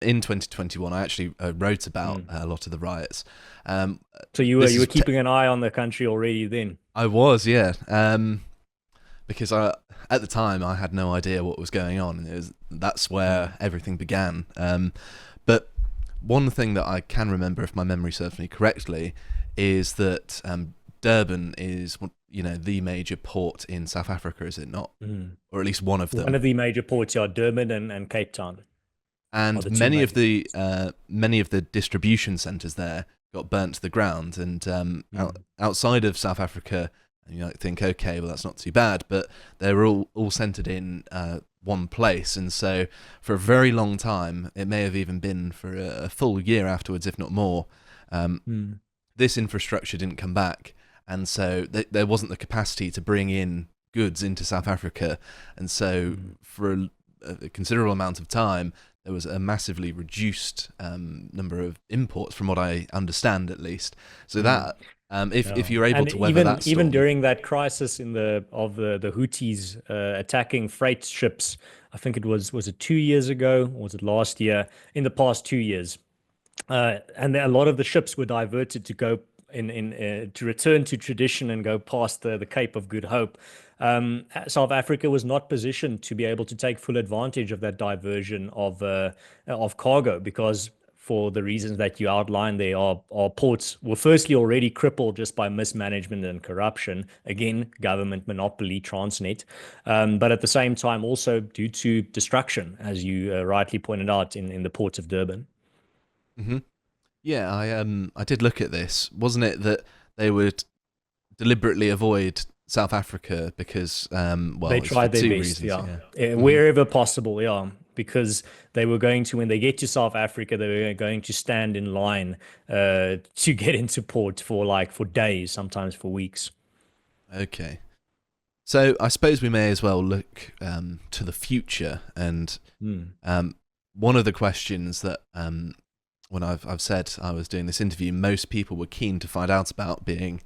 in 2021, I actually wrote about Mm. a lot of the riots. Um, So you were this you were is keeping an eye on the country already then. I was, yeah, because at the time I had no idea what was going on, and that's Mm. where everything began. But one thing that I can remember, if my memory serves me correctly, is that Durban is, the major port in South Africa, is it not? Mm. Or at least one of One them. of the major ports are Durban and Cape Town are And the two major ports. many of the distribution centres there got burnt to the ground. And Mm. outside of South Africa, you might think, okay, well that's not too bad, but they were all centred in one place, and so for a very long time, it may have even been for a full year afterwards, if not more. Um, Mm. this infrastructure didn't come back, and so there wasn't the capacity to bring in goods into South Africa, and so Mm. for a considerable amount of time, there was a massively reduced number of imports, from what I understand, at least. So Mm. that if Yeah, you're able and to weather that even storm. during that crisis in the Houthis attacking freight ships, I think it was it 2 years ago or was it last year? In the past 2 years, and a lot of the ships were diverted to go in to return to tradition and go past the Cape of Good Hope. South Africa was not positioned to be able to take full advantage of that diversion of cargo because for the reasons that you outlined, there are ports were firstly already crippled just by mismanagement and corruption. Again, government monopoly, Transnet, but at the same time also due to destruction, as you rightly pointed out in the ports of Durban. Hmm. Yeah, I did look at this. Wasn't it that they would deliberately avoid South Africa because They well, it's for tried their two best, reasons. yeah. Yeah. Hmm. Wherever possible, yeah. Because they were going to, when they get to South Africa, they were going to stand in line to get into port for days, sometimes for weeks. Okay. So I suppose we may as well look to the future. And Hmm. um, one of the questions that when I've said I was doing this interview, most people were keen to find out about, being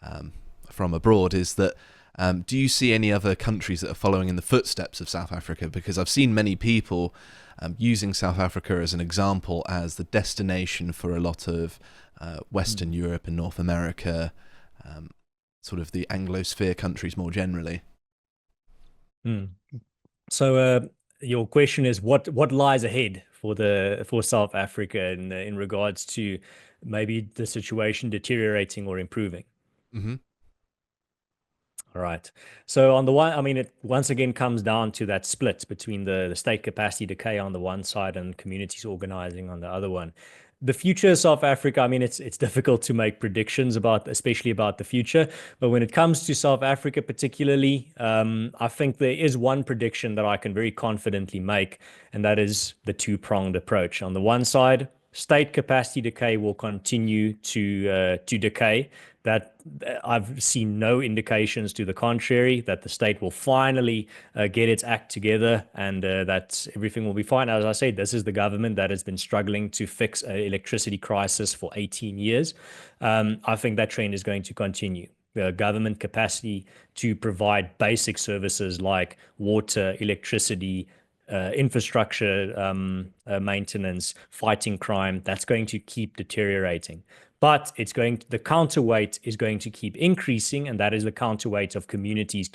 um, from abroad, is that do you see any other countries that are following in the footsteps of South Africa? Because I've seen many people using South Africa as an example as the destination for a lot of Western Hmm. Europe and North America, um, sort of the Anglosphere countries more generally. Hmm. So, your question is what lies ahead for South Africa in regards to maybe the situation deteriorating or improving? Hmm. All right. So on the one, I mean, it once again comes down to that split between the state capacity decay on the one side and communities organizing on the other one. The future of South Africa, I mean, it's difficult to make predictions about, especially about the future. But when it comes to South Africa particularly, I think there is one prediction that I can very confidently make, and that is the two-pronged approach. On the one side, state capacity decay will continue to decay. That I've seen no indications to the contrary, that the state will finally get its act together and that everything will be fine. As I said, this is the government that has been struggling to fix an electricity crisis for 18 years. I think that trend is going to continue. The government capacity to provide basic services like water, electricity, infrastructure maintenance, fighting crime, that's going to keep deteriorating. But the counterweight is going to keep increasing, and that is the counterweight of communities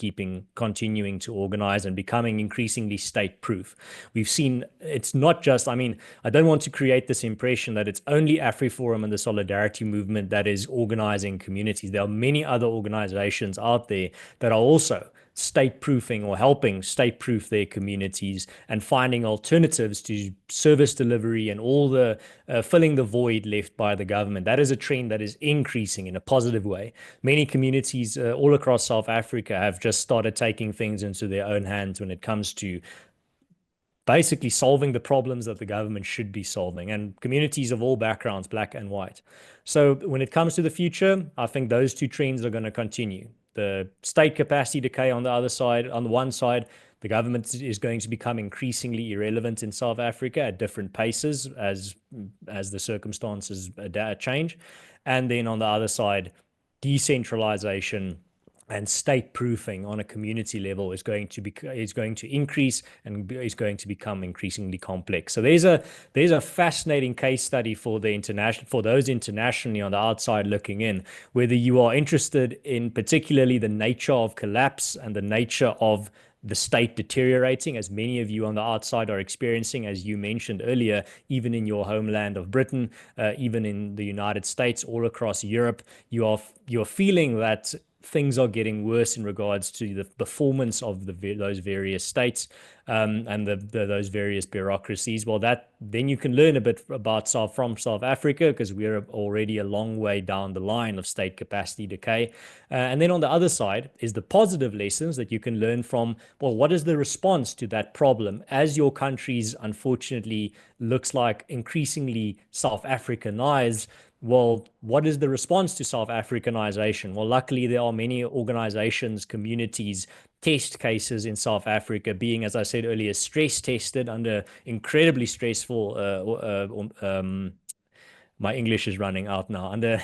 continuing to organize and becoming increasingly state proof. We've seen it's not just, I mean, I don't want to create this impression that it's only AfriForum and the Solidarity Movement that is organizing communities. There are many other organizations out there that are also state proofing or helping state proof their communities and finding alternatives to service delivery and all the filling the void left by the government. That is a trend that is increasing in a positive way. Many communities all across South Africa have just started taking things into their own hands when it comes to basically solving the problems that the government should be solving, and communities of all backgrounds, black and white. So when it comes to the future, I think those two trends are going to continue. The state capacity decay on the other side, on the one side, the government is going to become increasingly irrelevant in South Africa at different paces as the circumstances change. And then on the other side, decentralization, and state proofing on a community level is going to increase and is going to become increasingly complex. So there's a fascinating case study for the international for those internationally on the outside looking in, whether you are interested in particularly the nature of collapse and the nature of the state deteriorating, as many of you on the outside are experiencing, as you mentioned earlier, even in your homeland of Britain, even in the United States, all across Europe, you're feeling that things are getting worse in regards to the performance of those various states, and those various bureaucracies. Well, then you can learn a bit about from South Africa, because we're already a long way down the line of state capacity decay. And then on the other side is the positive lessons that you can learn from, well, what is the response to that problem as your countries, unfortunately, looks like increasingly South Africanized? Well, what is the response to South Africanization? Well, luckily, there are many organizations, communities, test cases in South Africa being, as I said earlier, stress tested under incredibly stressful my English is running out now. Under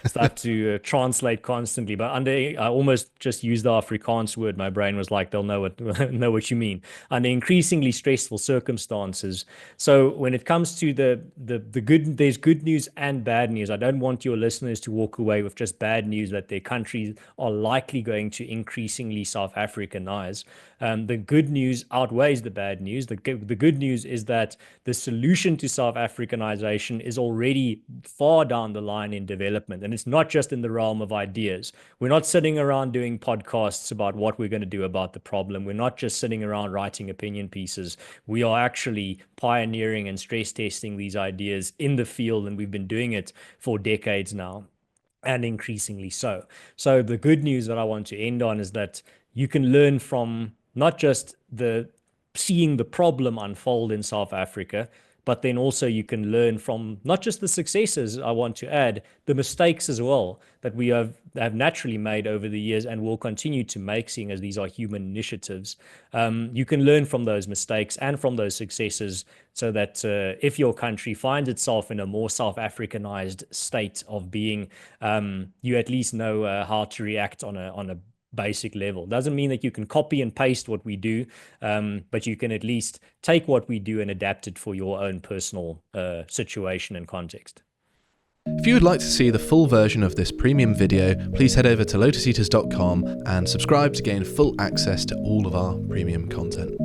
start to translate constantly, but I almost just used the Afrikaans word. My brain was like, they'll know what know what you mean. Under increasingly stressful circumstances. So when it comes to the good, there's good news and bad news. I don't want your listeners to walk away with just bad news that their countries are likely going to increasingly South Africanize. The good news outweighs the bad news. The good news is that the solution to South Africanization is already far down the line in development. And it's not just in the realm of ideas. We're not sitting around doing podcasts about what we're going to do about the problem. We're not just sitting around writing opinion pieces. We are actually pioneering and stress testing these ideas in the field, and we've been doing it for decades now, and increasingly so. So the good news that I want to end on is that you can learn from not just seeing the problem unfold in South Africa, but then also you can learn from not just the successes, I want to add, the mistakes as well that we have naturally made over the years and will continue to make, seeing as these are human initiatives. You can learn from those mistakes and from those successes, so that if your country finds itself in a more South Africanized state of being, you at least know how to react on a basic level. Doesn't mean that you can copy and paste what we do, but you can at least take what we do and adapt it for your own personal situation and context. If you would like to see the full version of this premium video, please head over to lotuseaters.com and subscribe to gain full access to all of our premium content.